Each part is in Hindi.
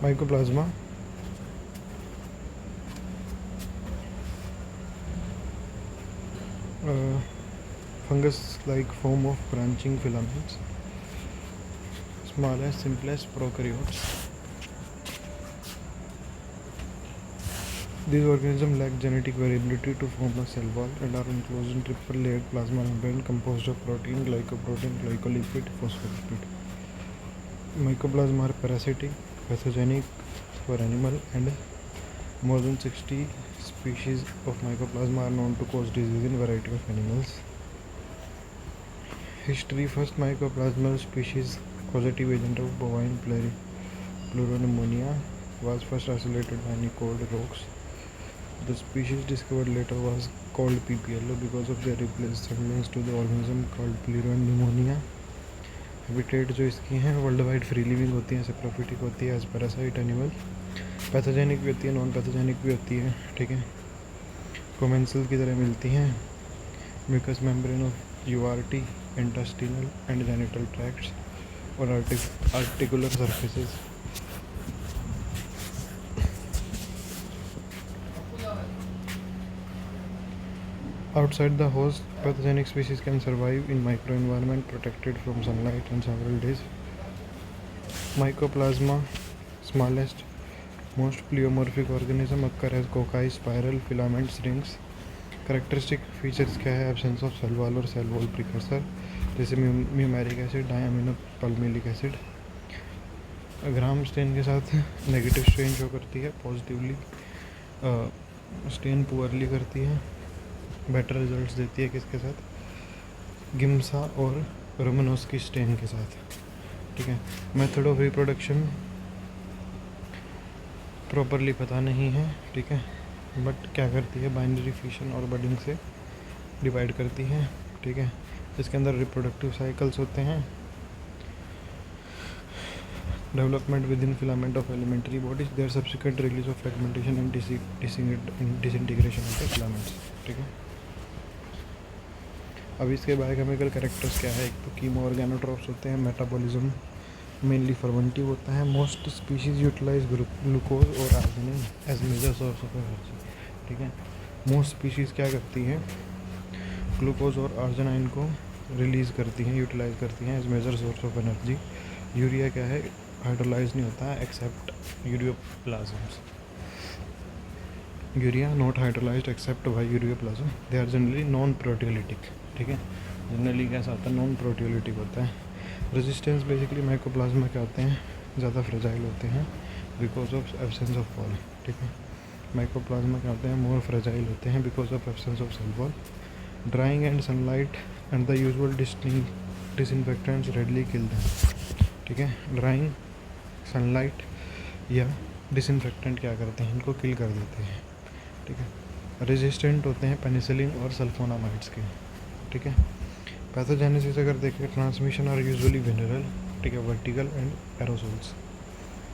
Mycoplasma fungus-like form of branching filaments, smallest, simplest prokaryotes. These organisms lack genetic variability to form a cell wall and are enclosed in triple-layered plasma membrane composed of protein, glycoprotein, glycolipid, phospholipid. Mycoplasma are parasitic, pathogenic for animal, and more than 60 species of Mycoplasma are known to cause disease in variety of animals. History: first mycoplasmal species, causative agent of bovine pleuropneumonia, was first isolated by Nicole Rocks. The species discovered later was called PPLO because of their resemblance to the organism called pleuropneumonia. Habitat जो इसकी हैं वर्ल्ड वाइड फ्री लिविंग होती हैं, सेप्रोफिटिक होती है, एज पैरासाइट एनिमल, पैथोजेनिक भी होती है, नॉन पैथोजेनिक भी होती है, ठीक है। कोमेंसल की तरह मिलती हैं, mucous membrane of URT, intestinal and genital tracts और articular surfaces. Outside the host, pathogenic species can survive in microenvironment protected from sunlight and several days. Mycoplasma, smallest, most pleomorphic organism, occur as cocci, spiral, filaments, rings. Characteristic features क्या है? Absence of cell wall और cell wall precursor, जैसे म्यूमेरिक एसिड, डायमिनोपल्मिलिक एसिड। ग्राम स्टेन के साथ नेगेटिव स्ट्रेन शो करती है, पॉजिटिवली स्टेन पुअरली करती है, बेटर रिजल्ट्स देती है किसके साथ? गिम्सा और रोमनोस्की स्टेन के साथ, ठीक है। मेथड ऑफ रिप्रोडक्शन प्रॉपरली पता नहीं है, ठीक है, बट क्या करती है? बाइनरी फिशन और बडिंग से डिवाइड करती है, ठीक है। इसके अंदर रिप्रोडक्टिव साइकिल्स होते हैं, development within filament of elementary bodies, their subsequent release of fragmentation and disintegration of the filaments, ठीक है। अब इसके बायोकेमिकल कैरेक्टर्स क्या है? एक तो कीमो ऑर्गेनोट्रॉप्स होते हैं, मेटाबॉलिज्म मेनली फर्मेंटिव होता है, मोस्ट स्पीशीज यूटिलाइज ग्लूकोज और arginine as major source of energy, ठीक है। मोस्ट स्पीशीज़ क्या करती हैं? ग्लूकोज और आर्जिनाइन को रिलीज़ करती हैं, यूटिलाइज करती हैं as major source of energy. Urea क्या है? हाइड्रोलाइज नहीं होता है except ureaplasmas. Urea not hydrolysed except by ureaplasma, they are generally non proteolytic, ठीक है। जनरली कैसा होता है? नॉन प्रोटियोलिटिक होता है। रेजिस्टेंस बेसिकली माइकोप्लाज्मा क्या होते हैं? ज़्यादा फ्रेजाइल होते हैं because of absence of wall, ठीक है। माइकोप्लाज्मा क्या होते हैं? मोर फ्रेजाइल होते हैं because of absence of cell wall. Drying and sunlight and the usual disinfectants readily kill them, ठीक है। ड्राइंग, सनलाइट या डिसइंफेक्टेंट क्या करते हैं? इनको किल कर देते हैं, ठीक है। रेजिस्टेंट होते हैं पेनिसिलिन और सल्फोनामाइड्स के, ठीक है। पैथोजेनेसिस अगर देखें, ट्रांसमिशन आर यूजुअली वेनरल, ठीक है, वर्टिकल एंड एरोसोल्स,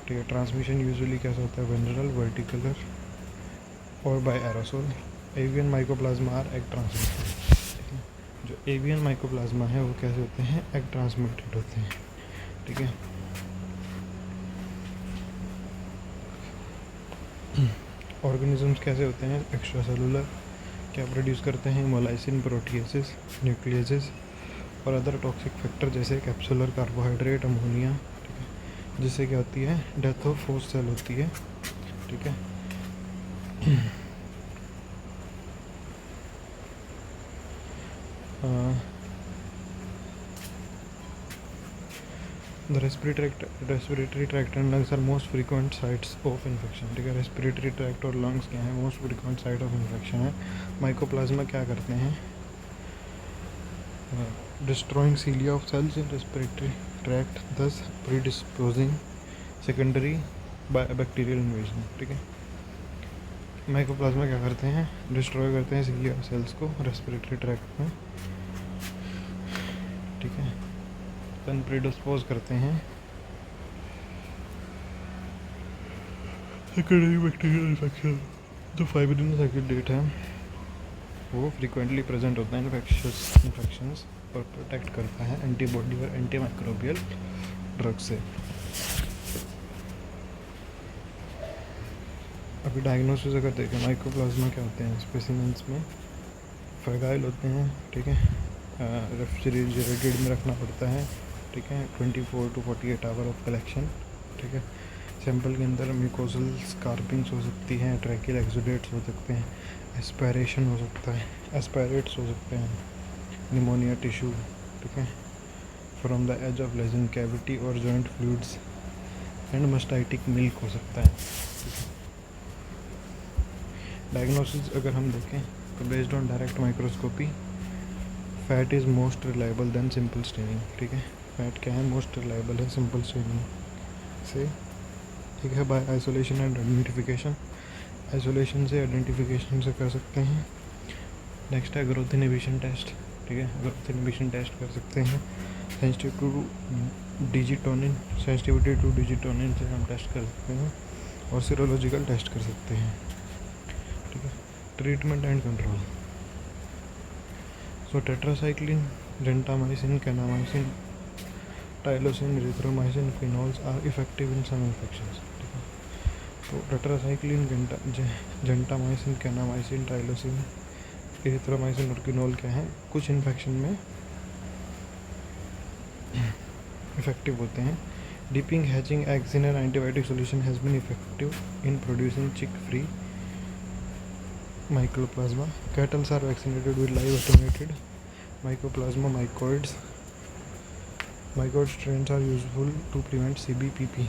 ठीक है। ट्रांसमिशन यूजुअली कैसा होता है? वेनरल, वर्टिकुलर और by aerosol. Avian mycoplasma are egg transmitted, ठीक है। जो एवियन माइकोप्लाज्मा है वो कैसे होते हैं? एग ट्रांसमिटेड होते हैं, ठीक है। ऑर्गेनिजम्स कैसे होते हैं? एक्स्ट्रा सेलुलर, क्या प्रोड्यूस करते हैं? मोलाइसिन, प्रोटीएसेस, न्यूक्लियसेस और अदर टॉक्सिक फैक्टर जैसे कैप्सुलर कार्बोहाइड्रेट, अमोनिया, ठीक है। जिससे क्या होती है? डेथ ऑफ होस्ट सेल होती है, ठीक है। The respiratory tract and lungs are most frequent sites of infection, ठीक है। रेस्पिरेटरी ट्रैक्ट और लंग्स क्या है? Most frequent site of infection है। माइकोप्लाज्मा क्या करते हैं? Destroying cilia of cells in respiratory tract, thus predisposing secondary bacterial invasion, ठीक है। माइकोप्लाज्मा क्या करते हैं? डिस्ट्रॉय करते हैं सीलिया सेल्स को रेस्पिरेटरी ट्रैक्ट में, ठीक है। देन प्रीडिस्पोज करते हैं सेकेंडरी बैक्टीरियल इन्फेक्शन। जो फाइब्रिनस एक्यूडेट है वो फ्रीक्वेंटली प्रेजेंट होता है इन्फेक्शियस इन्फेक्शंस और प्रोटेक्ट करता है एंटीबॉडी और एंटी माइक्रोबियल ड्रग से। अभी डायग्नोसिस अगर देखें माइकोप्लाज्मा क्या होते हैं स्पेसिमेंस में, फ्रेगाइल होते हैं, ठीक है, रेफ्रिजरेटेड में रखना पड़ता है, ठीक है, 24 to 48 आवर ऑफ कलेक्शन, ठीक है। सैंपल के अंदर म्यूकोसल स्कारपिंग्स हो सकती हैं, ट्रैकियल एक्सुडेट्स हो सकते हैं, एस्पायरेशन हो सकता है, एस्पायरेट्स हो सकते हैं, निमोनिया टिश्यू, ठीक है, from the edge of lesion cavity और joint fluids and mastitic milk हो सकता है। डायग्नोसिस अगर हम देखें तो based on direct microscopy FAT is most reliable than simple staining, ठीक है। फैट क्या है, मोस्ट रिलायबल है सिंपल स्टेनिंग से, ठीक है। By isolation and identification, isolation से आइडेंटिफिकेशन से कर सकते हैं। नेक्स्ट है ग्रोथ इनहिबिशन टेस्ट, ठीक है, ग्रोथ इनहिबिशन टेस्ट कर सकते हैं। सेंसिटिव टू डिजिटोनिन, सेंसिटिविटी टू डिजिटोनिन से हम टेस्ट कर सकते हैं और सीरोलॉजिकल टेस्ट कर सकते हैं, ठीक है। Treatment and control, so tetracycline, gentamicin, kanamycin, tylosin, erythromycin, phenols are effective in some infections, ठीक है। तो tetracycline, gentamicin, kanamycin, tylosin, erythromycin और फिनोल क्या हैं, कुछ इन्फेक्शन में इफेक्टिव होते हैं। Dipping hatching eggs in an antibiotic solution has been effective in producing chick free mycoplasma. Cattle are vaccinated with live attenuated mycoplasma mycoids. Mycoid strains are useful to prevent CBPP.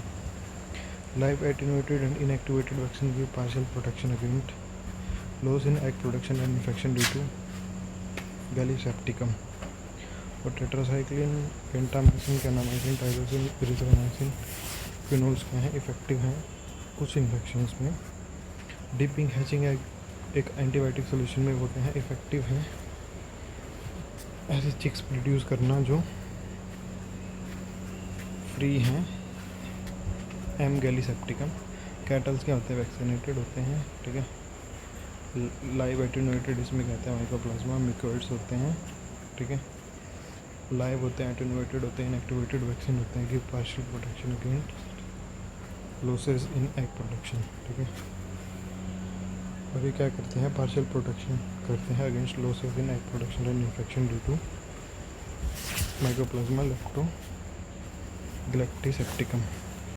Live attenuated and inactivated vaccine give partial protection against loss in egg production and infection due to Gallisapticum. और tetracycline, pentamycin, kanamycin, tylosin, erythromycin, phenols क्या हैं, इफेक्टिव हैं कुछ इन्फेक्शंस में। डिपिंग हैचिंग एग एक एंटीबायोटिक सोल्यूशन में वो क्या है, इफेक्टिव हैं ऐसे चिक्स प्रोड्यूस करना जो फ्री हैं एम गैलीसेप्टिकम। कैटल्स क्या होते हैं, वैक्सीनेटेड होते हैं, ठीक है। लाइव एटेन्यूएटेड इसमें कहते हैं माइकोप्लाज्मा, मिकोइड्स होते हैं, ठीक है। लाइव होते हैं, एटेन्यूएटेड होते हैं, इनएक्टिवेटेड वैक्सीन होते हैं, give partial protection against losses in egg production, ठीक है। और ये क्या करते हैं, पार्शियल प्रोटेक्शन करते हैं against losses in egg production and infection due to mycoplasma लेप्टोगैलेक्टिसेप्टिकम।